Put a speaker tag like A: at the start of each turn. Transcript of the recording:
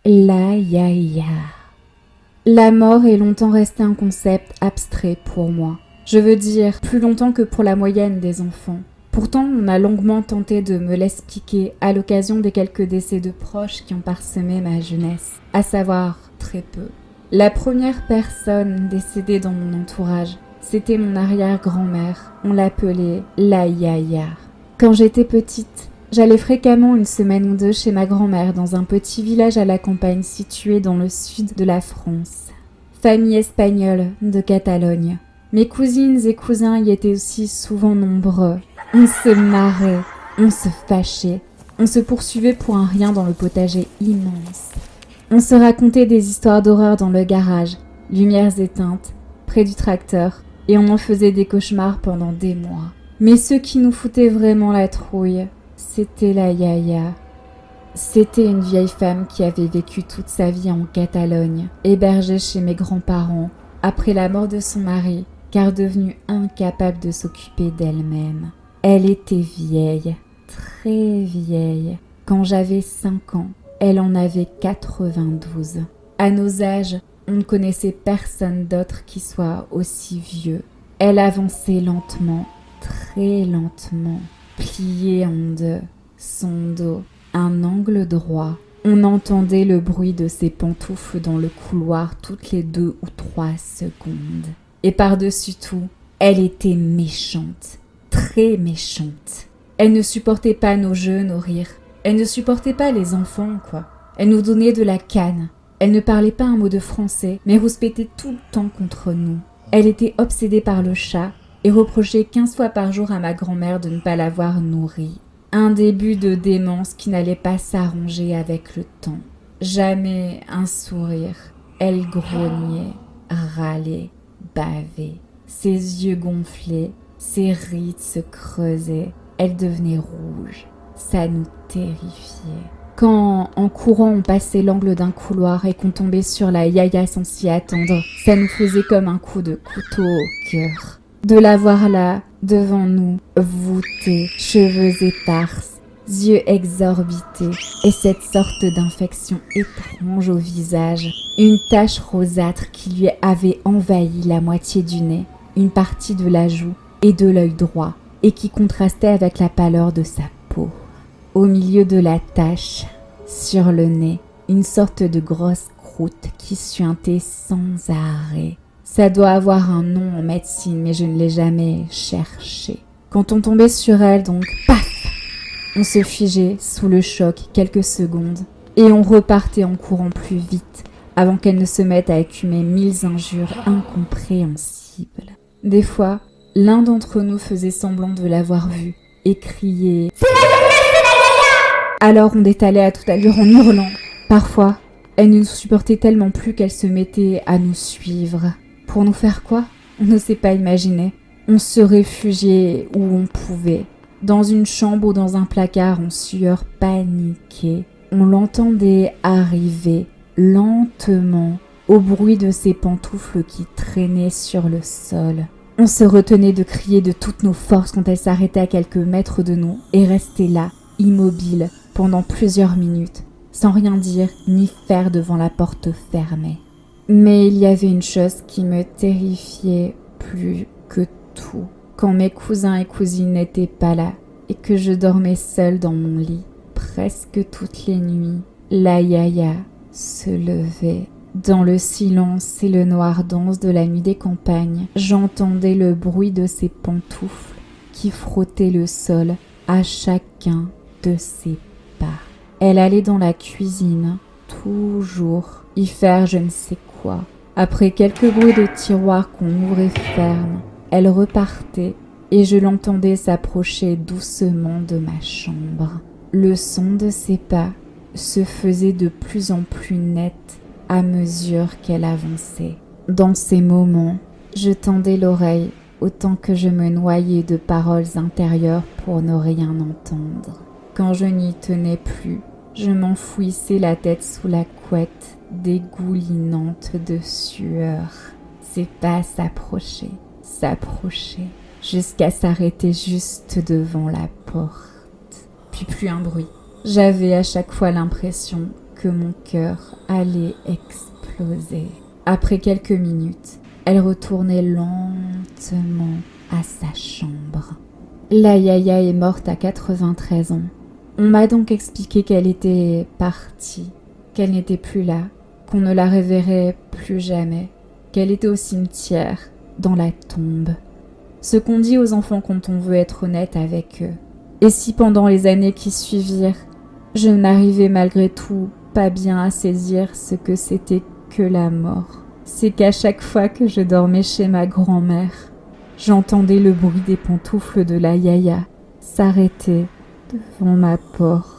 A: La yaya. La mort est longtemps restée un concept abstrait pour moi. Je veux dire, plus longtemps que pour la moyenne des enfants. Pourtant, on a longuement tenté de me l'expliquer à l'occasion des quelques décès de proches qui ont parsemé ma jeunesse, à savoir très peu. La première personne décédée dans mon entourage, c'était mon arrière-grand-mère. On l'appelait la yaya. Quand j'étais petite, j'allais fréquemment une semaine ou deux chez ma grand-mère dans un petit village à la campagne situé dans le sud de la France. Famille espagnole de Catalogne. Mes cousines et cousins y étaient aussi souvent nombreux. On se marrait, on se fâchait, on se poursuivait pour un rien dans le potager immense. On se racontait des histoires d'horreur dans le garage, lumières éteintes, près du tracteur, et on en faisait des cauchemars pendant des mois. Mais ce qui nous foutait vraiment la trouille, c'était la yaya. C'était une vieille femme qui avait vécu toute sa vie en Catalogne, hébergée chez mes grands-parents, après la mort de son mari, car devenue incapable de s'occuper d'elle-même. Elle était vieille, très vieille. Quand j'avais 5 ans, elle en avait 92. À nos âges, on ne connaissait personne d'autre qui soit aussi vieux. Elle avançait lentement, très lentement, pliée en deux, son dos, un angle droit. On entendait le bruit de ses pantoufles dans le couloir toutes les 2 ou 3 secondes. Et par-dessus tout, elle était méchante, très méchante. Elle ne supportait pas nos jeux, nos rires. Elle ne supportait pas les enfants, quoi. Elle nous donnait de la canne. Elle ne parlait pas un mot de français, mais rouspétait tout le temps contre nous. Elle était obsédée par le chat et reprochait 15 fois par jour à ma grand-mère de ne pas l'avoir nourri. Un début de démence qui n'allait pas s'arranger avec le temps. Jamais un sourire. Elle grognait, râlait, bavait. Ses yeux gonflaient, ses rides se creusaient. Elle devenait rouge. Ça nous terrifiait. Quand, en courant, on passait l'angle d'un couloir et qu'on tombait sur la yaya sans s'y attendre, ça nous faisait comme un coup de couteau au cœur. De la voir là, devant nous, voûtée, cheveux éparses, yeux exorbités, et cette sorte d'infection étrange au visage, une tache rosâtre qui lui avait envahi la moitié du nez, une partie de la joue et de l'œil droit, et qui contrastait avec la pâleur de sa peau. Au milieu de la tache, sur le nez, une sorte de grosse croûte qui suintait sans arrêt. Ça doit avoir un nom en médecine, mais je ne l'ai jamais cherché. Quand on tombait sur elle, donc, paf! On se figeait sous le choc quelques secondes, et on repartait en courant plus vite, avant qu'elle ne se mette à écumer 1000 injures incompréhensibles. Des fois, l'un d'entre nous faisait semblant de l'avoir vue, et criait « C'est la yaya, c'est la yaya !» Alors on détalait à toute allure en hurlant. Parfois, elle ne nous supportait tellement plus qu'elle se mettait à nous suivre. Pour nous faire quoi? On ne sait pas imaginer. On se réfugiait où on pouvait. Dans une chambre ou dans un placard en sueur paniquée. On l'entendait arriver, lentement, au bruit de ses pantoufles qui traînaient sur le sol. On se retenait de crier de toutes nos forces quand elle s'arrêtait à quelques mètres de nous et restait là, immobile, pendant plusieurs minutes, sans rien dire ni faire devant la porte fermée. Mais il y avait une chose qui me terrifiait plus que tout. Quand mes cousins et cousines n'étaient pas là et que je dormais seule dans mon lit, presque toutes les nuits, la yaya se levait. Dans le silence et le noir dense de la nuit des campagnes, j'entendais le bruit de ses pantoufles qui frottaient le sol à chacun de ses pas. Elle allait dans la cuisine, toujours, y faire je ne sais quoi. Après quelques bruits de tiroirs qu'on ouvrait ferme, elle repartait et je l'entendais s'approcher doucement de ma chambre. Le son de ses pas se faisait de plus en plus net à mesure qu'elle avançait. Dans ces moments, je tendais l'oreille autant que je me noyais de paroles intérieures pour ne rien entendre. Quand je n'y tenais plus, je m'enfouissais la tête sous la couette, dégoulinante de sueur. Ses pas s'approchaient, jusqu'à s'arrêter juste devant la porte. Puis plus un bruit. J'avais à chaque fois l'impression que mon cœur allait exploser. Après quelques minutes, elle retournait lentement à sa chambre. La Yaya est morte à 93 ans. On m'a donc expliqué qu'elle était partie, qu'elle n'était plus là, qu'on ne la reverrait plus jamais, qu'elle était au cimetière, dans la tombe. Ce qu'on dit aux enfants quand on veut être honnête avec eux. Et si pendant les années qui suivirent, je n'arrivais malgré tout pas bien à saisir ce que c'était que la mort, c'est qu'à chaque fois que je dormais chez ma grand-mère, j'entendais le bruit des pantoufles de la Yaya s'arrêter devant ma porte.